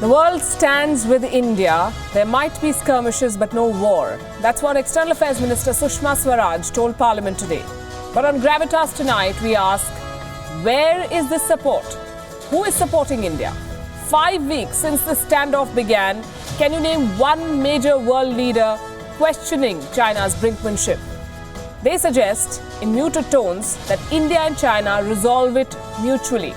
The world stands with India. There might be skirmishes but no war. That's what External Affairs Minister Sushma Swaraj told Parliament today. But on Gravitas tonight, we ask, where is this support? Who is supporting India? 5 weeks since the standoff began, can you name one major world leader questioning China's brinkmanship? They suggest, in muted tones, that India and China resolve it mutually.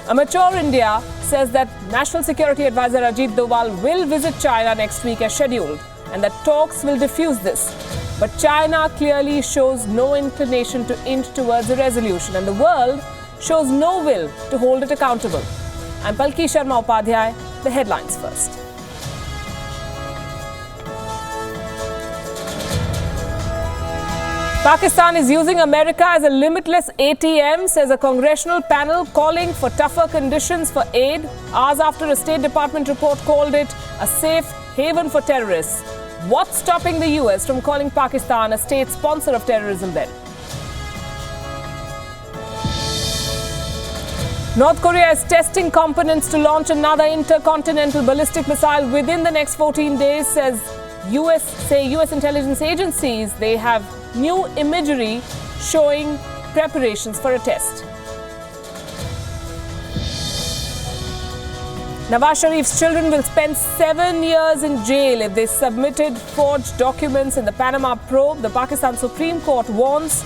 A mature India says that National Security Advisor Ajit Doval will visit China next week as scheduled and that talks will diffuse this. But China clearly shows no inclination to inch towards a resolution and the world shows no will to hold it accountable. I'm Palki Sharma Upadhyay. The headlines first. Pakistan is using America as a limitless ATM, says a congressional panel calling for tougher conditions for aid, hours after a State Department report called it a safe haven for terrorists. What's stopping the US from calling Pakistan a state sponsor of terrorism then? North Korea is testing components to launch another intercontinental ballistic missile within the next 14 days, says US intelligence agencies. They have new imagery showing preparations for a test. Nawaz Sharif's children will spend 7 years in jail if they submitted forged documents in the Panama probe. The Pakistan Supreme Court warns,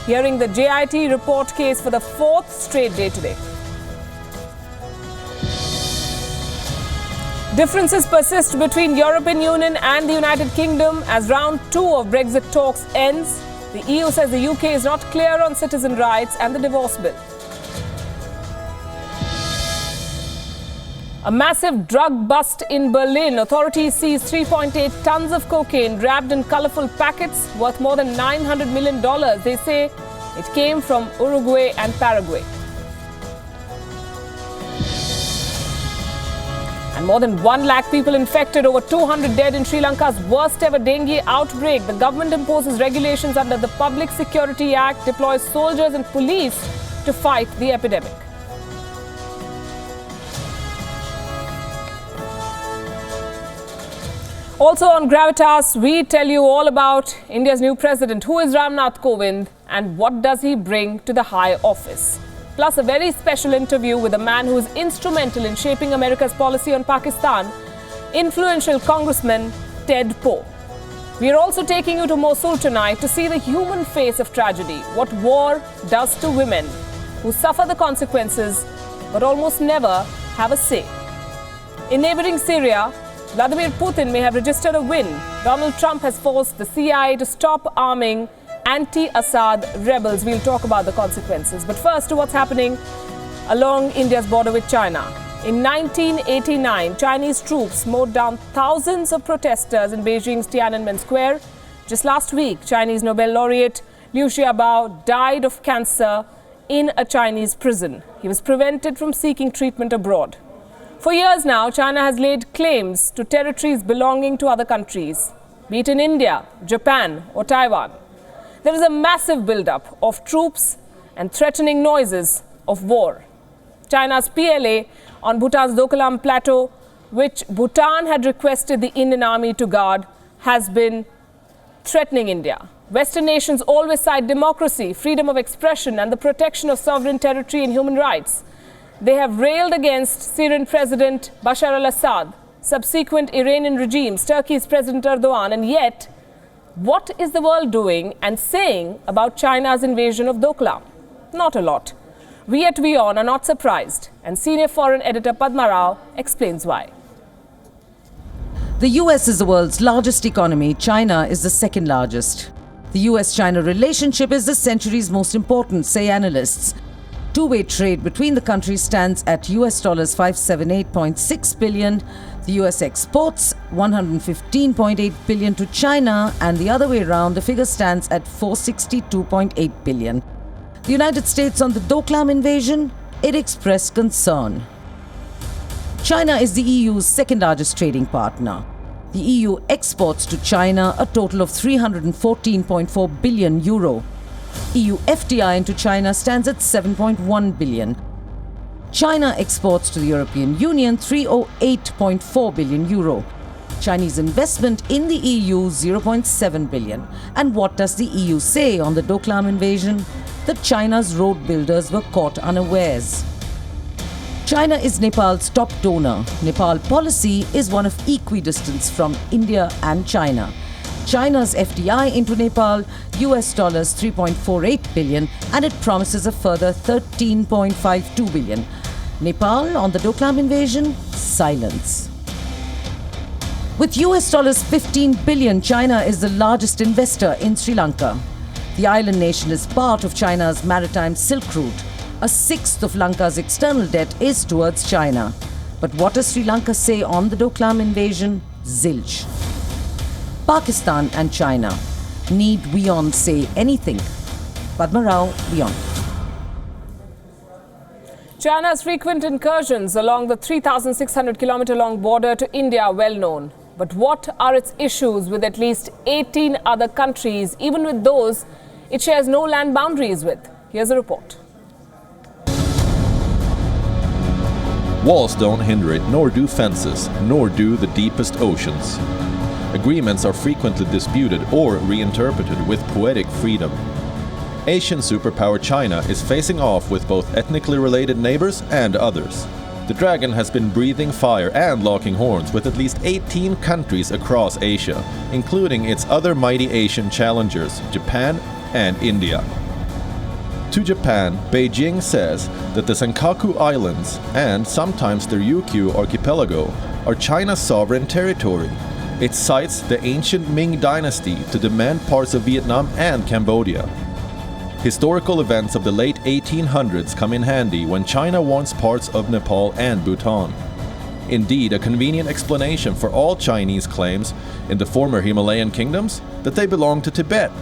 hearing the JIT report case for the 4th straight day today. Differences persist between European Union and the United Kingdom as round 2 of Brexit talks ends. The EU says the UK is not clear on citizen rights and the divorce bill. A massive drug bust in Berlin. Authorities seized 3.8 tons of cocaine wrapped in colorful packets worth more than $900 million. They say it came from Uruguay and Paraguay. And more than 1 lakh people infected, over 200 dead in Sri Lanka's worst ever dengue outbreak. The government imposes regulations under the Public Security Act, deploys soldiers and police to fight the epidemic. Also on Gravitas, we tell you all about India's new president. Who is Ram Nath Kovind and what does he bring to the high office? Plus a very special interview with a man who is instrumental in shaping America's policy on Pakistan, influential Congressman Ted Poe. We are also taking you to Mosul tonight to see the human face of tragedy, what war does to women who suffer the consequences but almost never have a say. In neighboring Syria, Vladimir Putin may have registered a win. Donald Trump has forced the CIA to stop arming anti-Assad rebels. We'll talk about the consequences. But first, to what's happening along India's border with China. In 1989, Chinese troops mowed down thousands of protesters in Beijing's Tiananmen Square. Just last week, Chinese Nobel laureate Liu Xiaobo died of cancer in a Chinese prison. He was prevented from seeking treatment abroad. For years now, China has laid claims to territories belonging to other countries, be it in India, Japan or Taiwan. There is a massive buildup of troops and threatening noises of war. China's PLA on Bhutan's Doklam plateau, which Bhutan had requested the Indian army to guard, has been threatening India. Western nations always cite democracy, freedom of expression and the protection of sovereign territory and human rights. They have railed against Syrian President Bashar al-Assad, subsequent Iranian regimes, Turkey's President Erdogan, and yet, what is the world doing and saying about China's invasion of Doklam? Not a lot. We at WION are not surprised, and senior foreign editor Padma Rao explains why. The US is the world's largest economy. China is the second largest. The US-China relationship is the century's most important, say analysts. Two-way trade between the countries stands at US dollars 578.6 billion. The US exports 115.8 billion to China, and the other way around, the figure stands at 462.8 billion. The United States on the Doklam invasion, it expressed concern. China is the EU's second largest trading partner. The EU exports to China a total of 314.4 billion euro. EU FDI into China stands at 7.1 billion. China exports to the European Union 308.4 billion euro. Chinese investment in the EU 0.7 billion. And what does the EU say on the Doklam invasion? That China's road builders were caught unawares. China is Nepal's top donor. Nepal policy is one of equidistance from India and China. China's FDI into Nepal, US dollars 3.48 billion, and it promises a further 13.52 billion. Nepal on the Doklam invasion, silence. With US dollars 15 billion, China is the largest investor in Sri Lanka. The island nation is part of China's maritime Silk Route. A sixth of Lanka's external debt is towards China. But what does Sri Lanka say on the Doklam invasion? Zilch. Pakistan and China. Need WION say anything? Padma Rao, WION. China's frequent incursions along the 3,600-kilometer-long border to India are well known. But what are its issues with at least 18 other countries, even with those it shares no land boundaries with? Here's a report. Walls don't hinder it, nor do fences, nor do the deepest oceans. Agreements are frequently disputed or reinterpreted with poetic freedom. Asian superpower China is facing off with both ethnically related neighbors and others. The dragon has been breathing fire and locking horns with at least 18 countries across Asia, including its other mighty Asian challengers, Japan and India. To Japan, Beijing says that the Senkaku Islands and sometimes the Ryukyu archipelago are China's sovereign territory. It cites the ancient Ming dynasty to demand parts of Vietnam and Cambodia. Historical events of the late 1800s come in handy when China wants parts of Nepal and Bhutan. Indeed, a convenient explanation for all Chinese claims in the former Himalayan kingdoms that they belong to Tibet.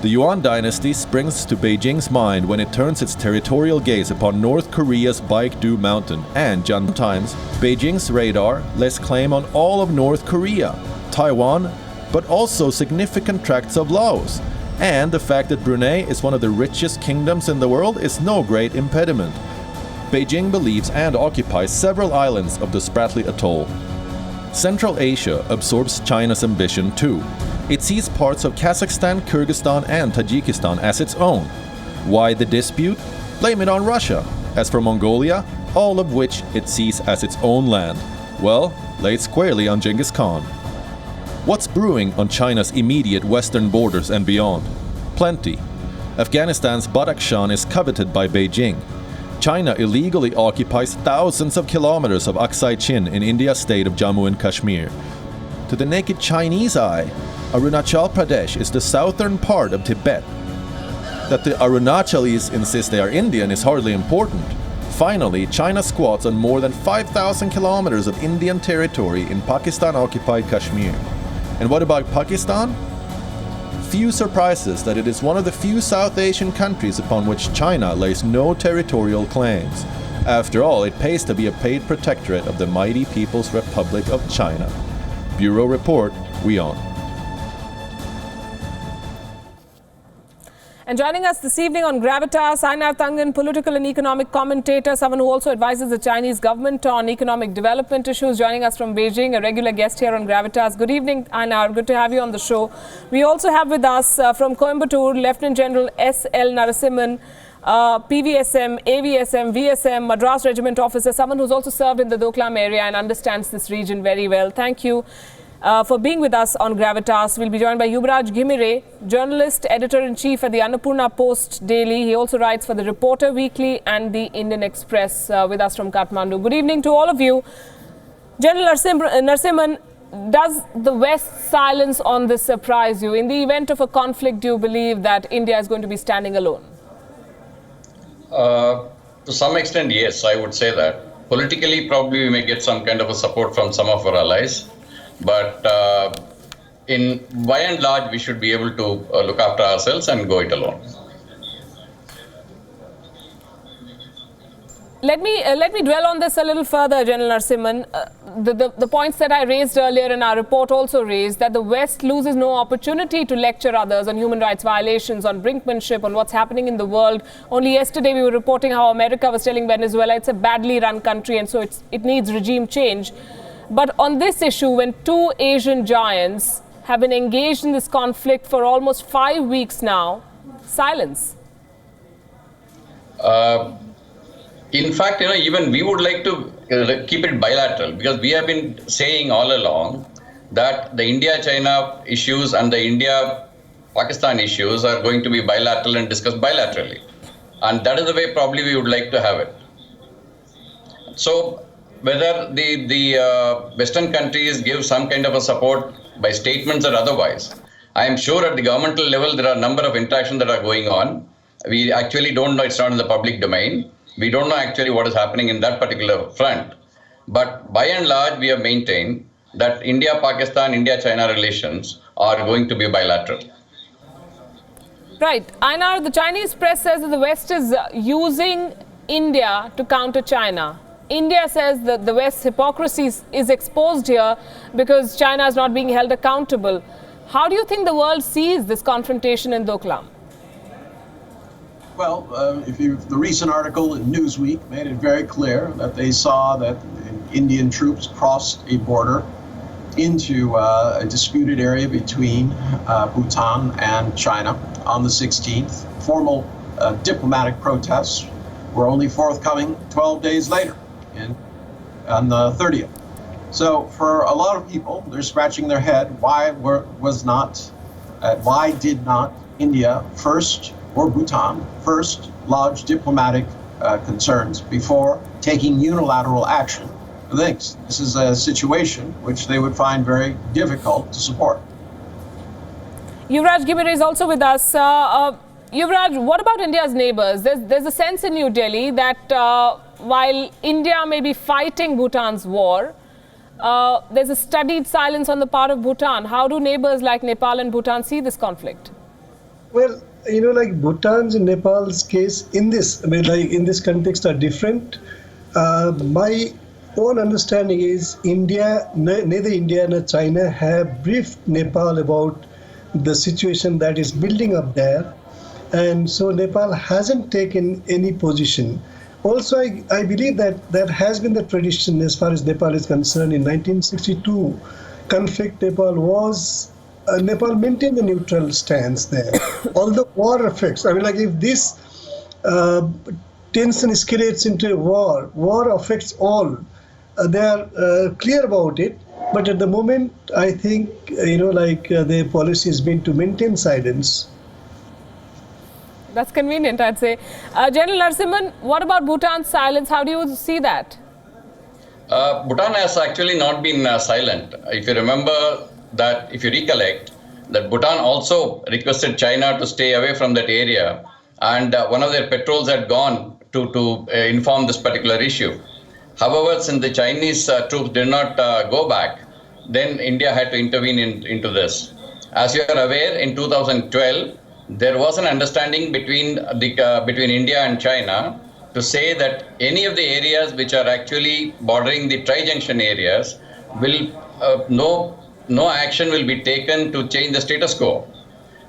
The Yuan dynasty springs to Beijing's mind when it turns its territorial gaze upon North Korea's Baekdu Mountain, and sometimes Beijing's radar lays claim on all of North Korea, Taiwan, but also significant tracts of Laos. And the fact that Brunei is one of the richest kingdoms in the world is no great impediment. Beijing believes and occupies several islands of the Spratly Atoll. Central Asia absorbs China's ambition too. It sees parts of Kazakhstan, Kyrgyzstan and Tajikistan as its own. Why the dispute? Blame it on Russia. As for Mongolia, all of which it sees as its own land, well, lay it squarely on Genghis Khan. What's brewing on China's immediate western borders and beyond? Plenty. Afghanistan's Badakhshan is coveted by Beijing. China illegally occupies thousands of kilometers of Aksai Chin in India's state of Jammu and Kashmir. To the naked Chinese eye, Arunachal Pradesh is the southern part of Tibet. That the Arunachalis insist they are Indian is hardly important. Finally, China squats on more than 5,000 kilometers of Indian territory in Pakistan-occupied Kashmir. And what about Pakistan? Few surprises that it is one of the few South Asian countries upon which China lays no territorial claims. After all, it pays to be a paid protectorate of the mighty People's Republic of China. Bureau Report, WION. And joining us this evening on Gravitas, Ainar Thangan, political and economic commentator, someone who also advises the Chinese government on economic development issues, joining us from Beijing, a regular guest here on Gravitas. Good evening, Ainar. Good to have you on the show. We also have with us from Coimbatore, Lieutenant General S.L. Narasimhan, PVSM, AVSM, VSM, Madras Regiment officer, someone who's also served in the Doklam area and understands this region very well. Thank you for being with us on Gravitas. We'll be joined by Yuvraj Ghimire, journalist, editor-in-chief at the Annapurna Post Daily. He also writes for the Reporter Weekly and the Indian Express with us from Kathmandu. Good evening to all of you. General Narasimhan, does the West's silence on this surprise you? In the event of a conflict, do you believe that India is going to be standing alone? To some extent, yes, I would say that. Politically, probably we may get some kind of a support from some of our allies. But by and large, we should be able to look after ourselves and go it alone. Let me dwell on this a little further, General Narasimhan. the points that I raised earlier in our report also raised that the West loses no opportunity to lecture others on human rights violations, on brinkmanship, on what's happening in the world. Only yesterday we were reporting how America was telling Venezuela it's a badly run country and so it needs regime change. But on this issue, when two Asian giants have been engaged in this conflict for almost 5 weeks now, silence. In fact, even we would like to keep it bilateral, because we have been saying all along that the India-China issues and the India-Pakistan issues are going to be bilateral and discussed bilaterally. And that is the way probably we would like to have it. So whether the Western countries give some kind of a support by statements or otherwise, I am sure at the governmental level there are a number of interactions that are going on. We actually don't know, it's not in the public domain. We don't know actually what is happening in that particular front. But by and large, we have maintained that India-Pakistan, India-China relations are going to be bilateral. Right. Einar, the Chinese press says that the West is using India to counter China. India says that the West's hypocrisy is exposed here because China is not being held accountable. How do you think the world sees this confrontation in Doklam? Well, the recent article in Newsweek made it very clear that they saw that Indian troops crossed a border into a disputed area between Bhutan and China on the 16th. Formal diplomatic protests were only forthcoming 12 days later, on the 30th. So for a lot of people, they're scratching their head, why did not India first, or Bhutan first, lodge diplomatic concerns before taking unilateral action? This is a situation which they would find very difficult to support. Yuvraj Gibere is also with us. Yuvraj, what about India's neighbors? There's a sense in New Delhi that while India may be fighting Bhutan's war, there's a studied silence on the part of Bhutan. How do neighbors like Nepal and Bhutan see this conflict? Well, like Bhutan's and Nepal's case in this, in this context are different. My own understanding is neither India nor China have briefed Nepal about the situation that is building up there. And so Nepal hasn't taken any position. Also, I believe that has been the tradition as far as Nepal is concerned. In 1962 conflict, Nepal maintained a neutral stance there. Although war affects, if this tension escalates into a war affects all. They are clear about it, but at the moment, I think, their policy has been to maintain silence. That's convenient, I'd say. General Narasimhan, what about Bhutan's silence? How do you see that? Bhutan has actually not been silent. If you remember that, if you recollect, that Bhutan also requested China to stay away from that area, and one of their patrols had gone to inform this particular issue. However, since the Chinese troops did not go back, then India had to intervene into this. As you are aware, in 2012, there was an understanding between India and China to say that any of the areas which are actually bordering the tri-junction areas will no action will be taken to change the status quo,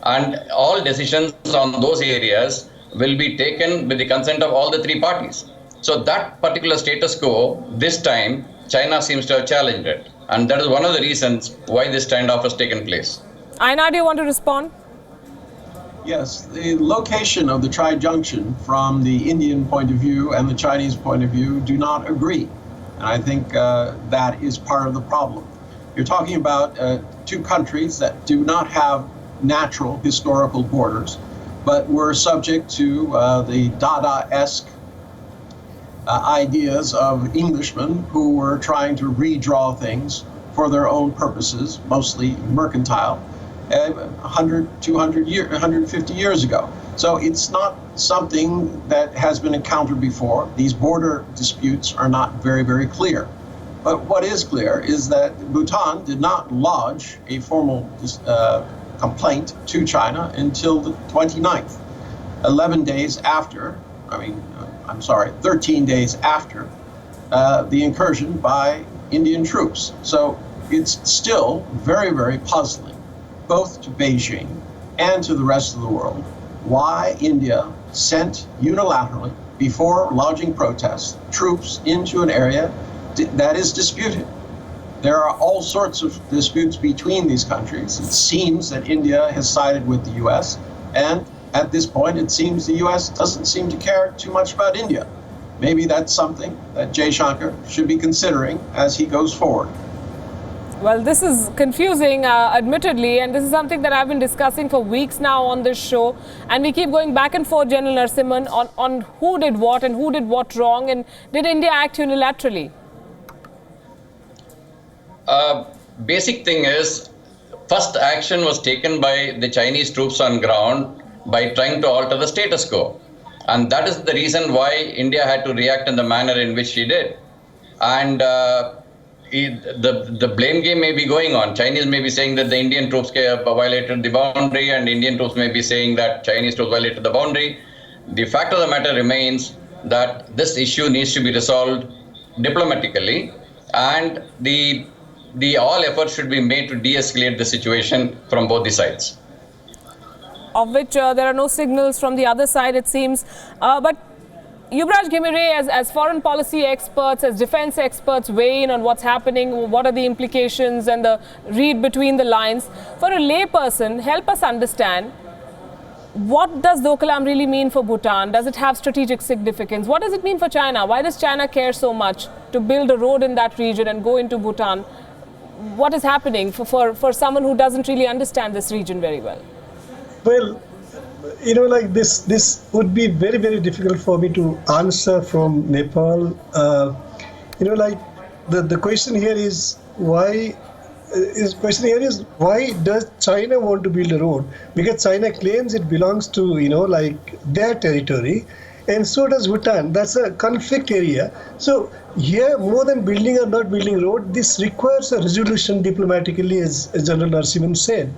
and all decisions on those areas will be taken with the consent of all the three parties. So that particular status quo, this time, China seems to have challenged it. And that is one of the reasons why this standoff has taken place. Einar, do you want to respond? Yes, the location of the tri-junction from the Indian point of view and the Chinese point of view do not agree. And I think that is part of the problem. You're talking about two countries that do not have natural historical borders, but were subject to the Dada-esque ideas of Englishmen who were trying to redraw things for their own purposes, mostly mercantile, 100, 200 years, 150 years ago. So it's not something that has been encountered before. These border disputes are not very, very clear. But what is clear is that Bhutan did not lodge a formal complaint to China until the 29th, 13 days after the incursion by Indian troops. So it's still very, very puzzling, both to Beijing and to the rest of the world, why India sent unilaterally, before lodging protests, troops into an area that is disputed. There are all sorts of disputes between these countries. It seems that India has sided with the US, and at this point, it seems the US doesn't seem to care too much about India. Maybe that's something that Jay Shankar should be considering as he goes forward. Well, this is confusing, admittedly, and this is something that I've been discussing for weeks now on this show. And we keep going back and forth, General Narasimhan, on who did what and who did what wrong, and did India act unilaterally? Basic thing is, first action was taken by the Chinese troops on ground by trying to alter the status quo. And that is the reason why India had to react in the manner in which she did. And the blame game may be going on. Chinese may be saying that the Indian troops violated the boundary, and Indian troops may be saying that Chinese troops violated the boundary. The fact of the matter remains that this issue needs to be resolved diplomatically, and the all efforts should be made to de-escalate the situation from both the sides. Of which there are no signals from the other side, it seems. But Yuvraj Ghimire, as foreign policy experts, as defense experts, weigh in on what's happening, what are the implications and the read between the lines. For a layperson, help us understand, what does Doklam really mean for Bhutan? Does it have strategic significance? What does it mean for China? Why does China care so much to build a road in that region and go into Bhutan? What is happening for someone who doesn't really understand this region very well? Well, like this would be very, very difficult for me to answer from Nepal. Like the question here is why. Why does China want to build a road? Because China claims it belongs to their territory, and so does Bhutan. That's a conflict area. So here, more than building or not building road, this requires a resolution diplomatically, as General Narasimhan said.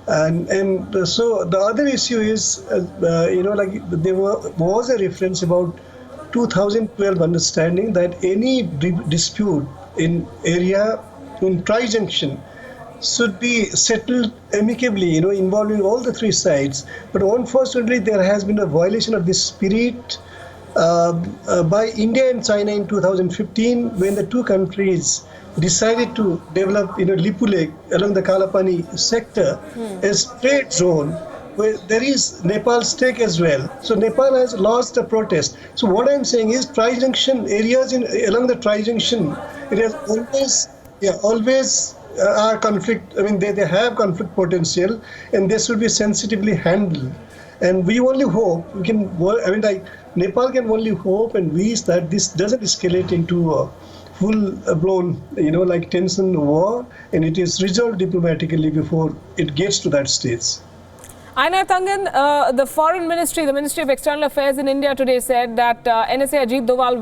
And so the other issue is, there was a reference about 2012 understanding that any dispute in area in tri-junction should be settled amicably, involving all the three sides. But unfortunately, there has been a violation of this spirit by India and China in 2015, when the two countries decided to develop, Lipu Lake along the Kalapani sector as trade zone, where there is Nepal's stake as well. So Nepal has lost a protest. So what I'm saying is, tri-junction areas along the tri-junction, it has always are conflict. I mean, they have conflict potential, and they should be sensitively handled. And we only hope Nepal can only hope and wish that this doesn't escalate into a full-blown, tension war, and it is resolved diplomatically before it gets to that stage. Ainar Thangan, the Foreign Ministry, the Ministry of External Affairs in India today said that NSA Ajit Doval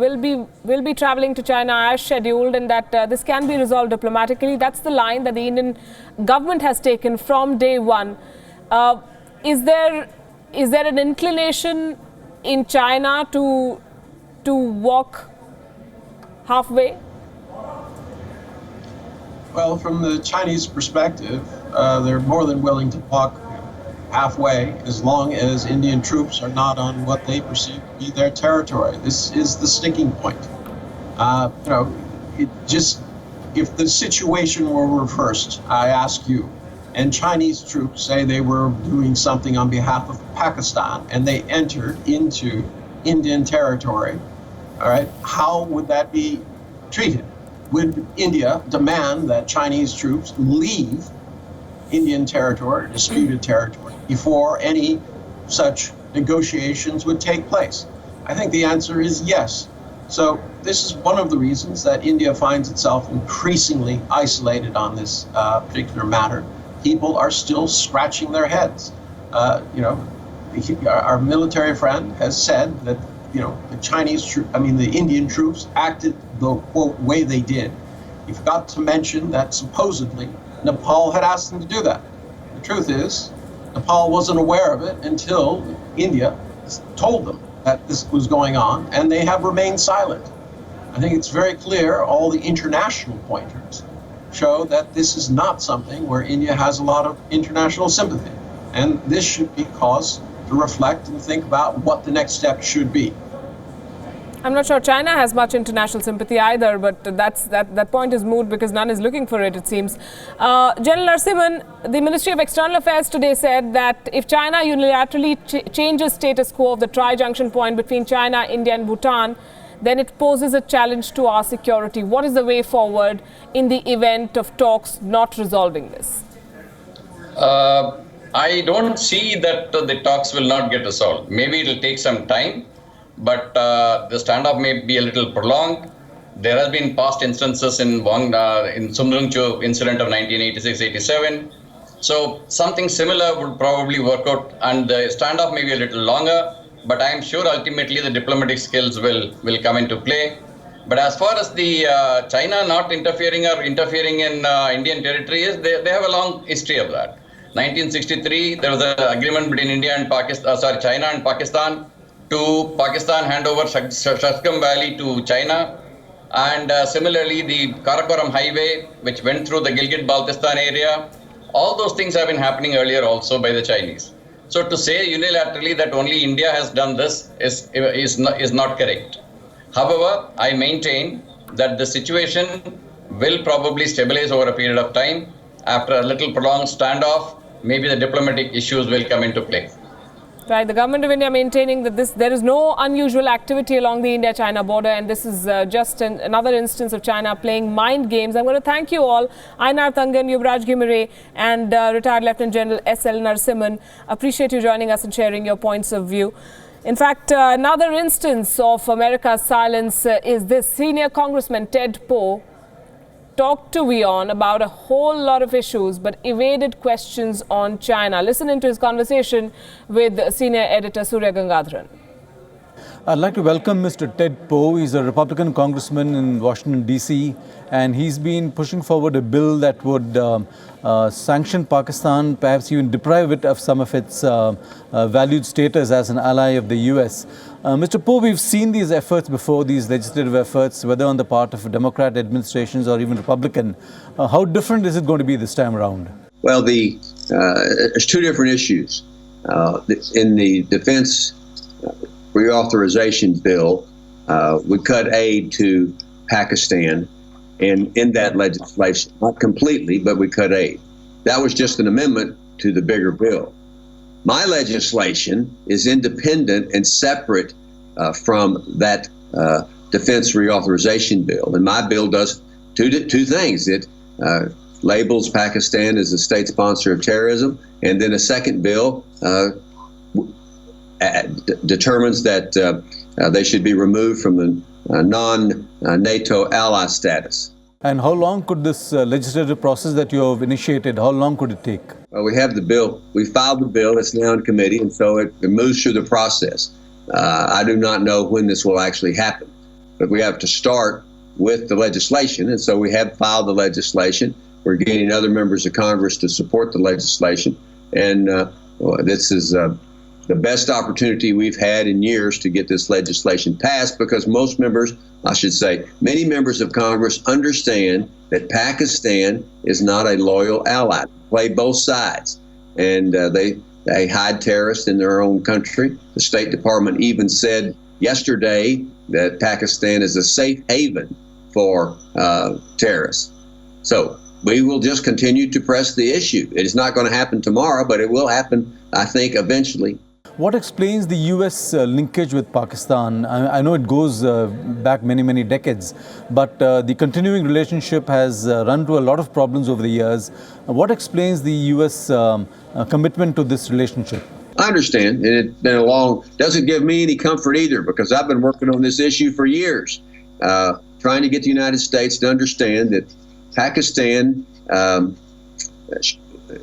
will be travelling to China as scheduled, and that this can be resolved diplomatically. That's the line that the Indian government has taken from day one. Is there an inclination in China to walk halfway? Well, from the Chinese perspective, they're more than willing to walk halfway as long as Indian troops are not on what they perceive to be their territory. This is the sticking point. If the situation were reversed, I ask you, and Chinese troops say they were doing something on behalf of Pakistan, and they entered into Indian territory, all right, how would that be treated? Would India demand that Chinese troops leave Indian territory, disputed territory, before any such negotiations would take place? I think the answer is yes. So this is one of the reasons that India finds itself increasingly isolated on this particular matter. People are still scratching their heads. Our military friend has said that the Indian troops acted the quote way they did. He forgot to mention that supposedly Nepal had asked them to do that. The truth is, Nepal wasn't aware of it until India told them that this was going on, and they have remained silent. I think it's very clear all the international pointers show that this is not something where India has a lot of international sympathy. And this should be cause to reflect and think about what the next step should be. I'm not sure China has much international sympathy either, but that point is moot because none is looking for it, it seems. General Narasimhan, the Ministry of External Affairs today said that if China unilaterally changes status quo of the tri-junction point between China, India and Bhutan, then it poses a challenge to our security. What is the way forward in the event of talks not resolving this? I don't see that the talks will not get resolved. Maybe it will take some time, but the standoff may be a little prolonged. There has been past instances in Sumrungchu incident of 1986-87. So something similar would probably work out, and the standoff may be a little longer, but I am sure ultimately the diplomatic skills will come into play. But as far as the China not interfering or interfering in Indian territory is, they have a long history of that. 1963, there was an agreement between India and China and Pakistan to Pakistan hand over Shashgam Valley to China. And similarly, the Karakoram Highway, which went through the Gilgit-Baltistan area, all those things have been happening earlier also by the Chinese. So to say unilaterally that only India has done this is not correct. However, I maintain that the situation will probably stabilize over a period of time. After a little prolonged standoff, maybe the diplomatic issues will come into play. Right, the government of India maintaining that there is no unusual activity along the India-China border, and this is just another instance of China playing mind games. I'm going to thank you all, Ainar Thangan, Yuvraj Ghimire and retired Lieutenant General S.L. Narasimhan. Appreciate you joining us and sharing your points of view. In fact, another instance of America's silence is this. Senior Congressman Ted Poe talked to WION about a whole lot of issues but evaded questions on China. Listen into his conversation with senior editor Surya Gangadharan. I'd like to welcome Mr. Ted Poe. He's a Republican congressman in Washington, D.C., and he's been pushing forward a bill that would sanction Pakistan, perhaps even deprive it of some of its valued status as an ally of the U.S. Mr. Poe, we've seen these efforts before, these legislative efforts, whether on the part of Democrat administrations or even Republican. How different is it going to be this time around? Well, there's two different issues. In the defense reauthorization bill, we cut aid to Pakistan, and in that legislation, not completely, but we cut aid. That was just an amendment to the bigger bill. My legislation is independent and separate from that defense reauthorization bill, and my bill does two things. It labels Pakistan as a state sponsor of terrorism, and then a second bill determines that they should be removed from the non-NATO ally status. And how long could this legislative process that you have initiated, how long could it take? Well, we have the bill. We filed the bill. It's now in committee, and so it moves through the process. I do not know when this will actually happen, but we have to start with the legislation, and so we have filed the legislation. We're getting other members of Congress to support the legislation, and this is the best opportunity we've had in years to get this legislation passed, because most members, I should say, many members of Congress understand that Pakistan is not a loyal ally. They play both sides, and they hide terrorists in their own country. The State Department even said yesterday that Pakistan is a safe haven for terrorists. So we will just continue to press the issue. It is not going to happen tomorrow, but it will happen, I think, eventually. What explains the U.S. linkage with Pakistan? I know it goes back many, many decades, but the continuing relationship has run to a lot of problems over the years. What explains the U.S. commitment to this relationship? I understand, and it's been doesn't give me any comfort either, because I've been working on this issue for years, trying to get the United States to understand that Pakistan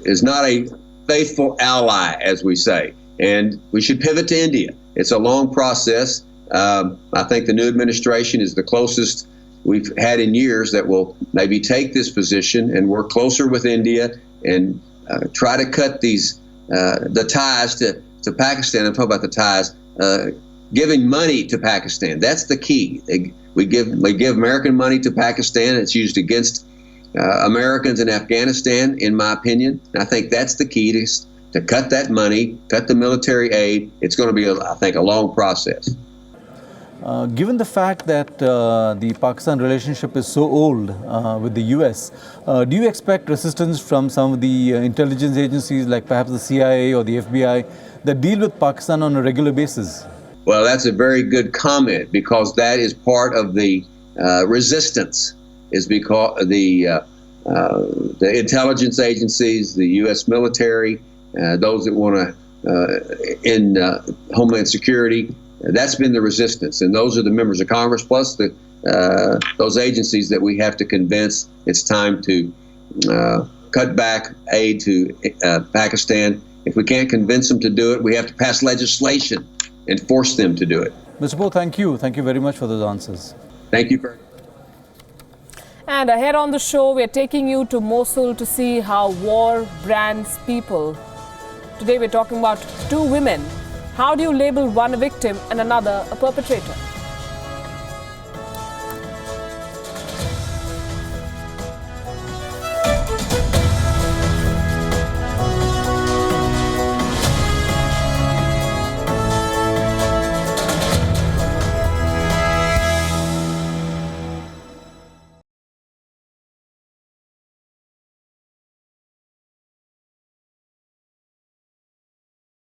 is not a faithful ally, as we say. And we should pivot to India. It's a long process. I think the new administration is the closest we've had in years that will maybe take this position and work closer with India and try to cut the ties to Pakistan. I'm talking about the ties, giving money to Pakistan. That's the key. We give American money to Pakistan. It's used against Americans in Afghanistan, in my opinion. And I think that's the key to cut that money, cut the military aid. It's going to be, I think, a long process. Given the fact that the Pakistan relationship is so old with the US, do you expect resistance from some of the intelligence agencies like perhaps the CIA or the FBI that deal with Pakistan on a regular basis? Well, that's a very good comment, because that is part of the resistance, is because the intelligence agencies, the U.S. military, those that want to, in Homeland Security, that's been the resistance. And those are the members of Congress, plus those agencies that we have to convince it's time to cut back aid to Pakistan. If we can't convince them to do it, we have to pass legislation and force them to do it. Mr. Poe, thank you. Thank you very much for those answers. Thank you very much. And ahead on the show, we're taking you to Mosul to see how war brands people. Today we're talking about two women. How do you label one a victim and another a perpetrator?